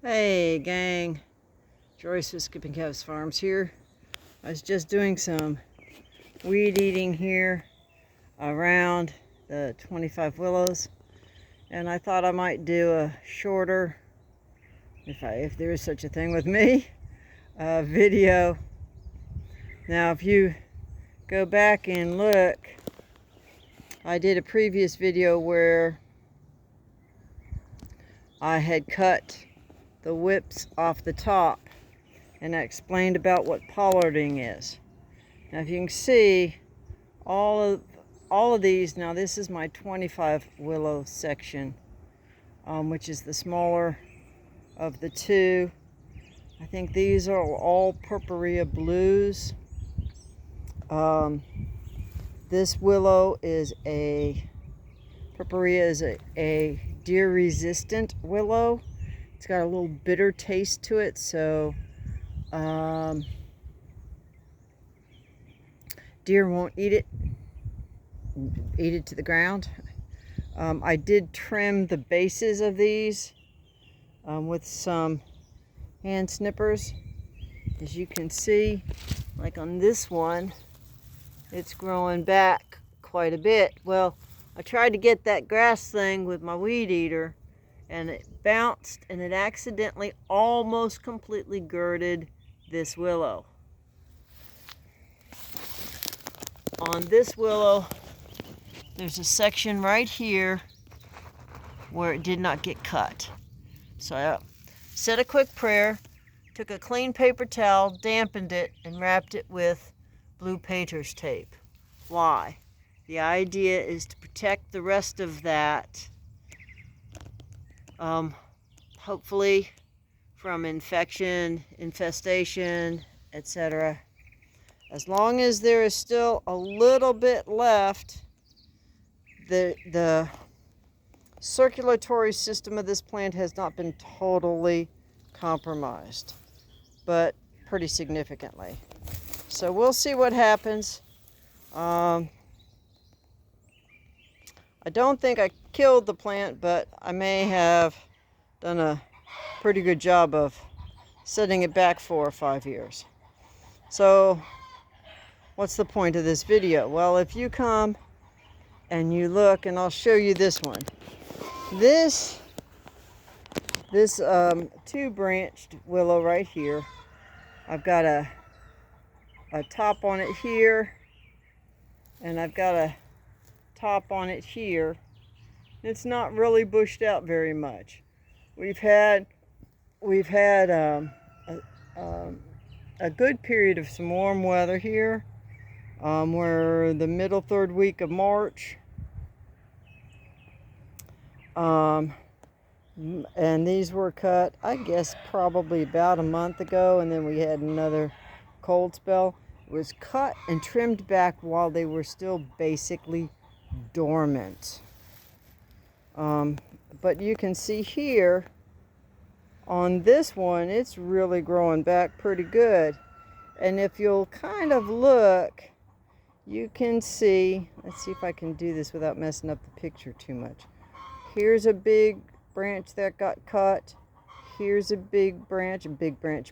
Hey gang, Joyce with Skipping Calves Farms here. I was just doing some weed eating here around the 25 willows, and I thought I might do a shorter, if there is such a thing with me, video. Now if you go back and look, I did a previous video where I had cut the whips off the top, and I explained about what pollarding is. Now if you can see all of these, now this is my 25 willow section, which is the smaller of the two. I think these are all purpurea blues. This willow is purpurea is a deer resistant willow. It's got a little bitter taste to it, so deer won't eat it to the ground. I did trim the bases of these with some hand snippers. As you can see, like on this one, it's growing back quite a bit. Well, I tried to get that grass thing with my weed eater, and it bounced, and it accidentally almost completely girded this willow. On this willow, there's a section right here where it did not get cut. So I said a quick prayer, took a clean paper towel, dampened it, and wrapped it with blue painter's tape. Why? The idea is to protect the rest of that, hopefully from infection, infestation, etc. As long as there is still a little bit left, the circulatory system of this plant has not been totally compromised, but pretty significantly. So we'll see what happens. I don't think I killed the plant, but I may have done a pretty good job of setting it back 4 or 5 years. So what's the point of this video? Well, if you come and you look, and I'll show you this one. This two-branched willow right here, I've got a top on it here, and I've got a top on it here. It's not really bushed out very much. We've had a good period of some warm weather here. We're the middle third week of March, and these were cut, I guess, probably about a month ago, and then we had another cold spell. It was cut and trimmed back while they were still basically dormant. But you can see here on this one, it's really growing back pretty good. And if you'll kind of look, you can see, let's see if I can do this without messing up the picture too much. Here's a big branch that got cut. Here's a big branch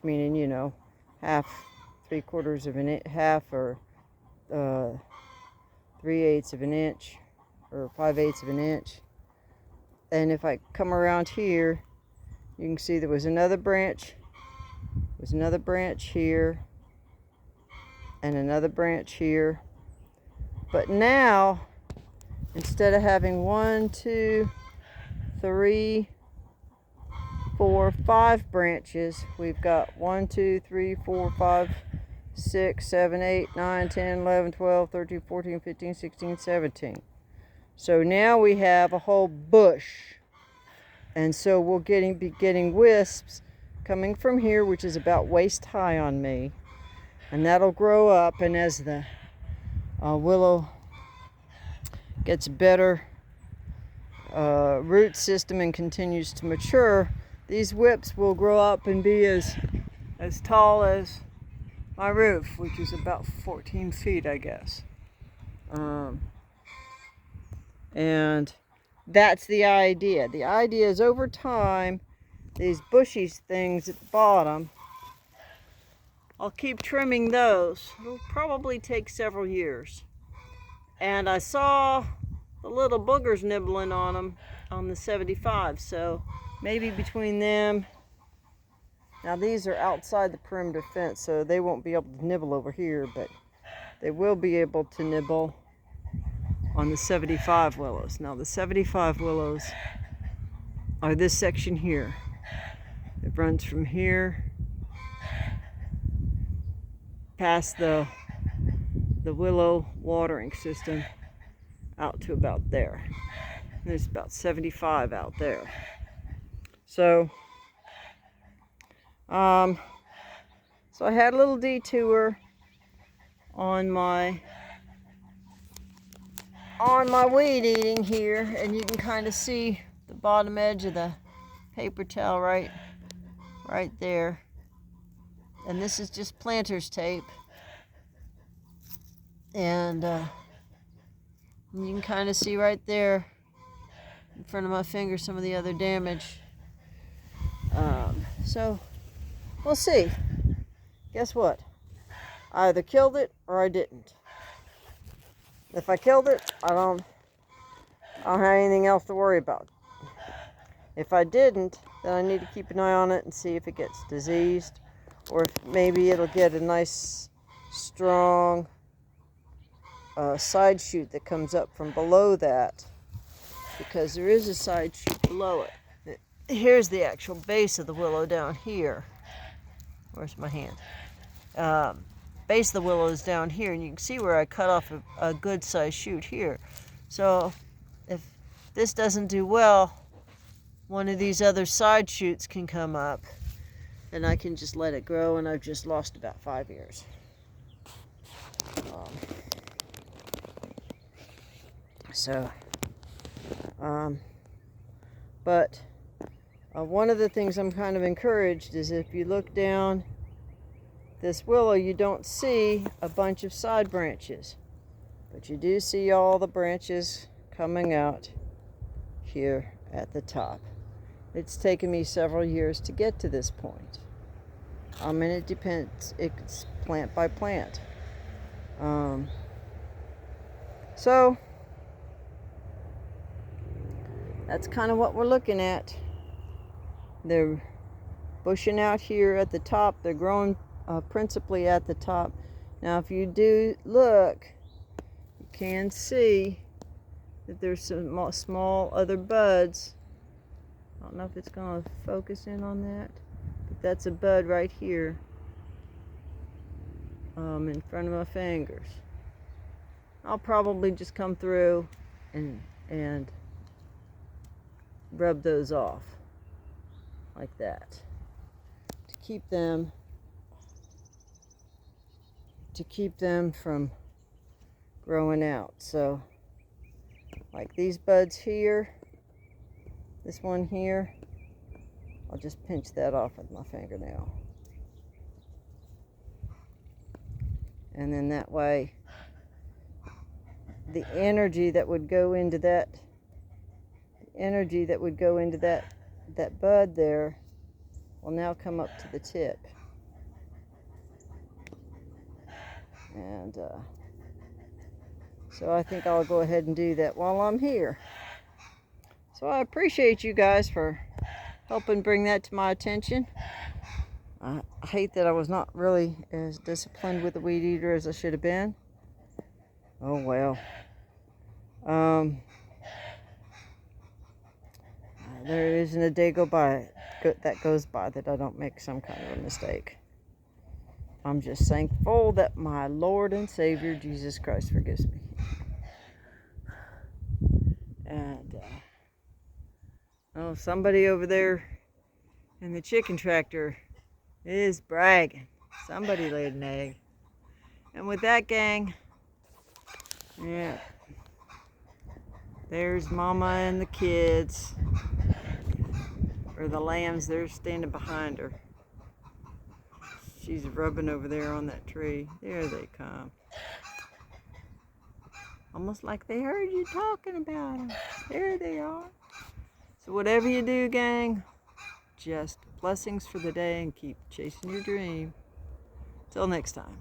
meaning, you know, half, 3/4 of an inch, half, or 3/8 of an inch, or 5/8 of an inch. And if I come around here, you can see there was another branch. There's another branch here, and another branch here. But now, instead of having 1, 2, 3, 4, 5 branches, we've got 1, 2, 3, 4, 5, 6, 7, 8, 9, 10, 11, 12, 13, 14, 15, 16, 17. So now we have a whole bush. And so we'll be getting wisps coming from here, which is about waist high on me. And that'll grow up, and as the willow gets better root system and continues to mature, these whips will grow up and be as tall as my roof, which is about 14 feet, I guess. And that's the idea. The idea is over time, these bushy things at the bottom, I'll keep trimming those. It'll probably take several years. And I saw the little boogers nibbling on them on the 75, so maybe between them. Now these are outside the perimeter fence, so they won't be able to nibble over here, but they will be able to nibble on the 75 willows. Now the 75 willows are this section here. It runs from here past the willow watering system out to about there. And there's about 75 out there. So I had a little detour on my weed eating here, and you can kind of see the bottom edge of the paper towel right there. And this is just planter's tape, and you can kind of see right there in front of my finger some of the other damage. So we'll see. Guess what? I either killed it or I didn't. If I killed it, I don't have anything else to worry about. If I didn't, then I need to keep an eye on it and see if it gets diseased, or if maybe it'll get a nice strong side shoot that comes up from below that, because there is a side shoot below it. Here's the actual base of the willow down here. Where's my hand? Base of the willow is down here, and you can see where I cut off a good size shoot here. So if this doesn't do well, one of these other side shoots can come up, and I can just let it grow, and I've just lost about 5 years. But one of the things I'm kind of encouraged is if you look down this willow, you don't see a bunch of side branches, but you do see all the branches coming out here at the top. It's taken me several years to get to this point. And it depends, it's plant by plant. So that's kind of what we're looking at. They're bushing out here at the top. They're growing principally at the top. Now if you do look, you can see that there's some small other buds. I don't know if it's going to focus in on that, but that's a bud right here in front of my fingers. I'll probably just come through and rub those off like that to keep them from growing out. So like these buds here, this one here, I'll just pinch that off with my fingernail, and then that way the energy that would go into that that bud there will now come up to the tip. And so I think I'll go ahead and do that while I'm here. So I appreciate you guys for helping bring that to my attention. I hate that I was not really as disciplined with the weed eater as I should have been. Oh well. There isn't a day that goes by that I don't make some kind of a mistake. I'm just thankful that my Lord and Savior Jesus Christ forgives me. And somebody over there in the chicken tractor is bragging. Somebody laid an egg. And with that, gang, yeah, there's Mama and the kids, or the lambs. They're standing behind her. She's rubbing over there on that tree. There they come. Almost like they heard you talking about them. There they are. So whatever you do, gang, just blessings for the day and keep chasing your dream. Till next time.